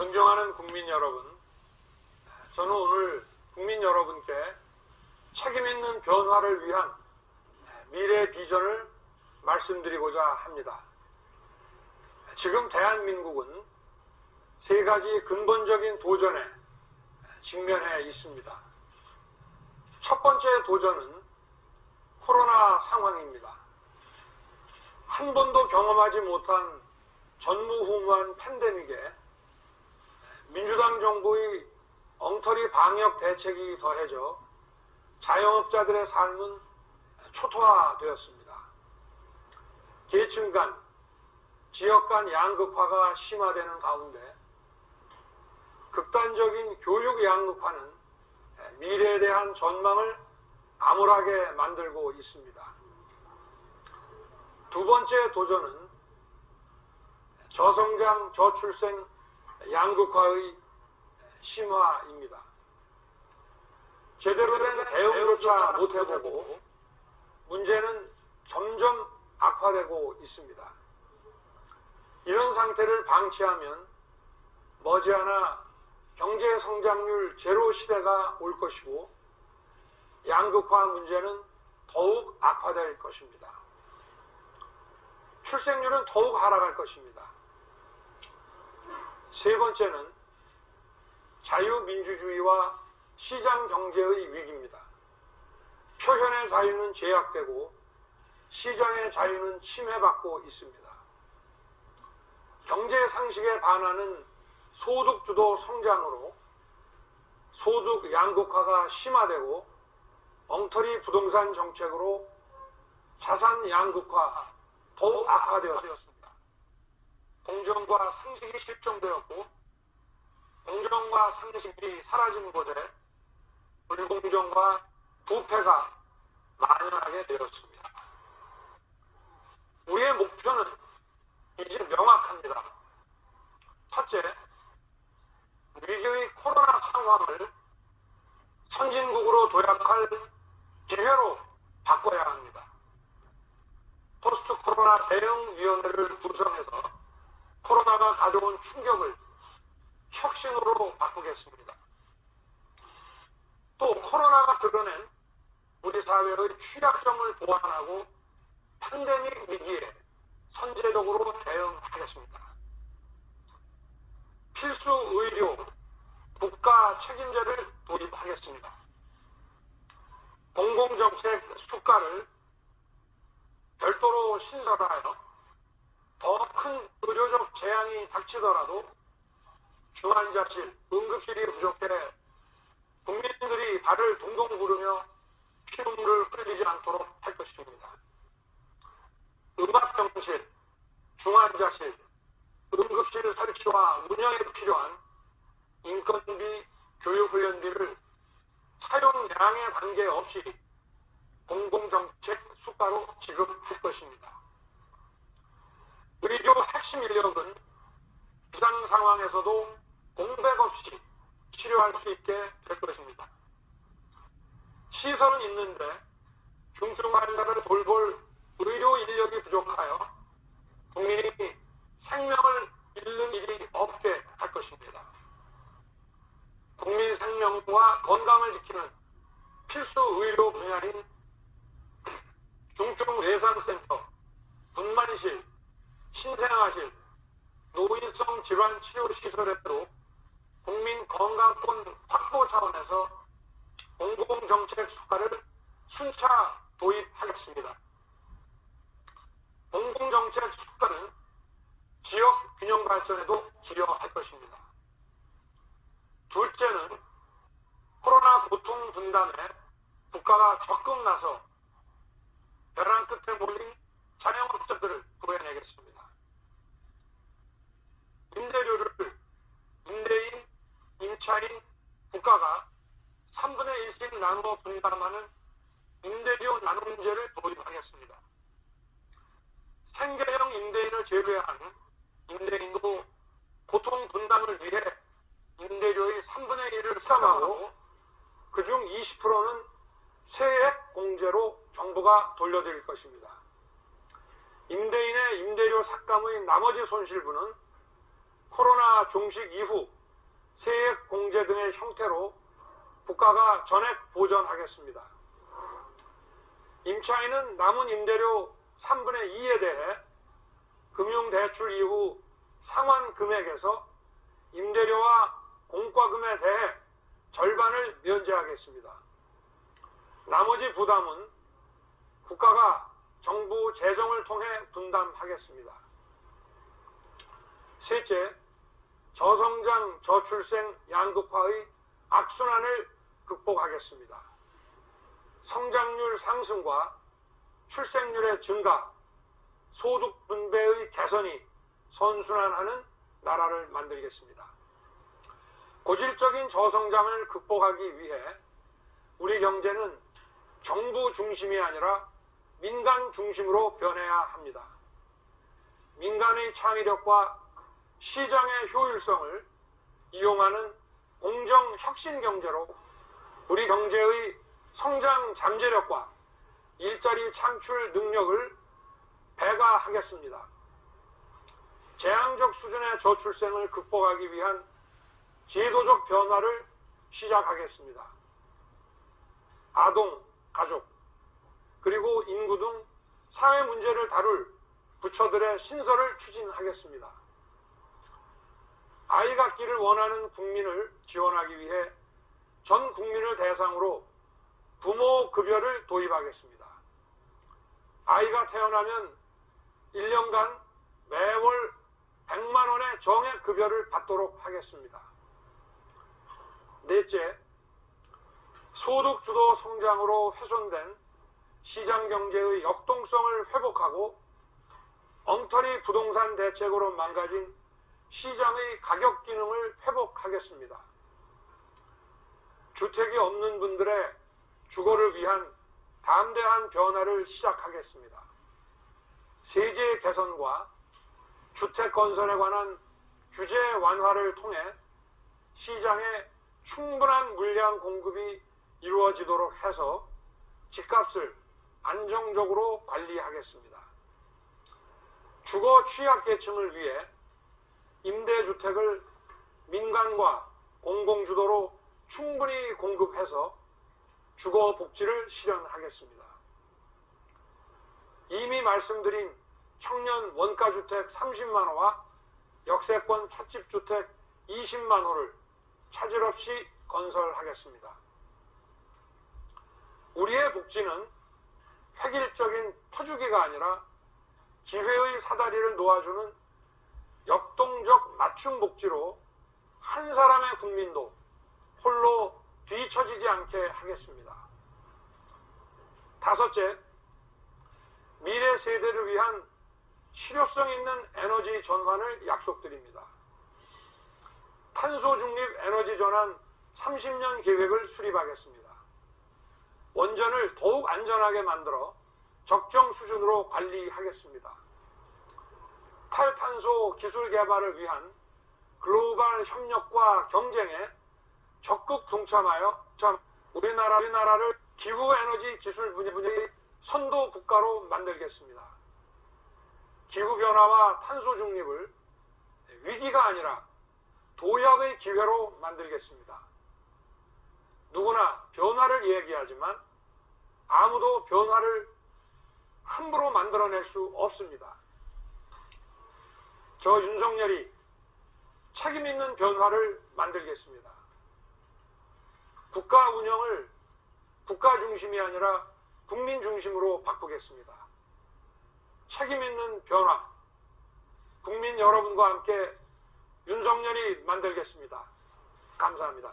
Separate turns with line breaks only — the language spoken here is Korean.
존경하는 국민 여러분, 저는 오늘 국민 여러분께 책임있는 변화를 위한 미래 비전을 말씀드리고자 합니다. 지금 대한민국은 세 가지 근본적인 도전에 직면해 있습니다. 첫 번째 도전은 코로나 상황입니다. 한 번도 경험하지 못한 전무후무한 팬데믹에 민주당 정부의 엉터리 방역 대책이 더해져 자영업자들의 삶은 초토화되었습니다. 계층 간, 지역 간 양극화가 심화되는 가운데 극단적인 교육 양극화는 미래에 대한 전망을 암울하게 만들고 있습니다. 두 번째 도전은 저성장, 저출생, 양극화의 심화입니다. 제대로 된 대응조차 못해보고 문제는 점점 악화되고 있습니다. 이런 상태를 방치하면 머지않아 경제 성장률 제로 시대가 올 것이고 양극화 문제는 더욱 악화될 것입니다. 출생률은 더욱 하락할 것입니다. 세 번째는 자유민주주의와 시장 경제의 위기입니다. 표현의 자유는 제약되고 시장의 자유는 침해받고 있습니다. 경제 상식에 반하는 소득주도 성장으로 소득 양극화가 심화되고 엉터리 부동산 정책으로 자산 양극화 더욱 악화되었습니다. 공정과 상식이 실종되었고 공정과 상식이 사라진 곳에 불공정과 부패가 만연하게 되었습니다. 우리의 목표는 이제 명확합니다. 첫째, 위기의 코로나 상황을 선진국으로 도약할 기회로 바꿔야 합니다. 포스트 코로나 대응위원회를 구성해서 코로나가 가져온 충격을 혁신으로 바꾸겠습니다. 또 코로나가 드러낸 우리 사회의 취약점을 보완하고 팬데믹 위기에 선제적으로 대응하겠습니다. 필수 의료 국가 책임제를 도입하겠습니다. 공공정책 수가를 별도로 신설하여 더 큰 의료적 재앙이 닥치더라도 중환자실, 응급실이 부족해 국민들이 발을 동동 구르며 피눈물을 흘리지 않도록 할 것입니다. 음압병실, 중환자실, 응급실 설치와 운영에 필요한 인건비, 교육훈련비를 사용량에 관계없이 공공정책 수가로 지급할 것입니다. 의료 핵심 인력은 비상 상황에서도 공백 없이 치료할 수 있게 될 것입니다. 시설은 있는데 중증 환자를 돌볼 의료 인력이 부족하여 국민이 생명을 잃는 일이 없게 할 것입니다. 국민 생명과 건강을 지키는 필수 의료 분야인 중증외상센터, 분만실, 신생아실, 노인성 질환 치료 시설에도 국민 건강권 확보 차원에서 공공정책 수가를 순차 도입하겠습니다. 공공정책 수가는 지역 균형 발전에도 기여할 것입니다. 둘째는 코로나 고통 분담에 국가가 적극 나서 벼랑 끝에 몰린 자영업자들을 구해내겠습니다. 임대료를 임대인, 임차인, 국가가 3분의 1씩 나누어 분담하는 임대료 나눔제를 도입하겠습니다. 생계형 임대인을 제외한 임대인도 고통 분담을 위해 임대료의 3분의 1을 수감하고 그중 20%는 세액 공제로 정부가 돌려드릴 것입니다. 임대인의 임대료 삭감의 나머지 손실분은 코로나 종식 이후 세액 공제 등의 형태로 국가가 전액 보전하겠습니다. 임차인은 남은 임대료 3분의 2에 대해 금융대출 이후 상환 금액에서 임대료와 공과금에 대해 절반을 면제하겠습니다. 나머지 부담은 국가가 정부 재정을 통해 분담하겠습니다. 셋째, 저성장 저출생 양극화의 악순환을 극복하겠습니다. 성장률 상승과 출생률의 증가, 소득 분배의 개선이 선순환하는 나라를 만들겠습니다. 고질적인 저성장을 극복하기 위해 우리 경제는 정부 중심이 아니라 민간 중심으로 변해야 합니다. 민간의 창의력과 시장의 효율성을 이용하는 공정 혁신 경제로 우리 경제의 성장 잠재력과 일자리 창출 능력을 배가하겠습니다. 재앙적 수준의 저출생을 극복하기 위한 제도적 변화를 시작하겠습니다. 아동, 가족, 그리고 인구 등 사회 문제를 다룰 부처들의 신설을 추진하겠습니다. 아이 갖기를 원하는 국민을 지원하기 위해 전 국민을 대상으로 부모 급여를 도입하겠습니다. 아이가 태어나면 1년간 매월 100만 원의 정액 급여를 받도록 하겠습니다. 넷째, 소득 주도 성장으로 훼손된 시장 경제의 역동성을 회복하고 엉터리 부동산 대책으로 망가진 시장의 가격 기능을 회복하겠습니다. 주택이 없는 분들의 주거를 위한 담대한 변화를 시작하겠습니다. 세제 개선과 주택 건설에 관한 규제 완화를 통해 시장에 충분한 물량 공급이 이루어지도록 해서 집값을 안정적으로 관리하겠습니다. 주거 취약계층을 위해 임대주택을 민간과 공공주도로 충분히 공급해서 주거 복지를 실현하겠습니다. 이미 말씀드린 청년 원가주택 30만 호와 역세권 첫집주택 20만 호를 차질 없이 건설하겠습니다. 우리의 복지는 획일적인 퍼주기가 아니라 기회의 사다리를 놓아주는 역동적 맞춤 복지로 한 사람의 국민도 홀로 뒤처지지 않게 하겠습니다. 다섯째, 미래 세대를 위한 실효성 있는 에너지 전환을 약속드립니다. 탄소 중립 에너지 전환 30년 계획을 수립하겠습니다. 원전을 더욱 안전하게 만들어 적정 수준으로 관리하겠습니다. 탈탄소 기술 개발을 위한 글로벌 협력과 경쟁에 적극 동참하여 우리나라를 기후에너지 기술 분야의 선도 국가로 만들겠습니다. 기후변화와 탄소 중립을 위기가 아니라 도약의 기회로 만들겠습니다. 누구나 변화를 얘기하지만 아무도 변화를 함부로 만들어낼 수 없습니다. 저 윤석열이 책임 있는 변화를 만들겠습니다. 국가 운영을 국가 중심이 아니라 국민 중심으로 바꾸겠습니다. 책임 있는 변화, 국민 여러분과 함께 윤석열이 만들겠습니다. 감사합니다.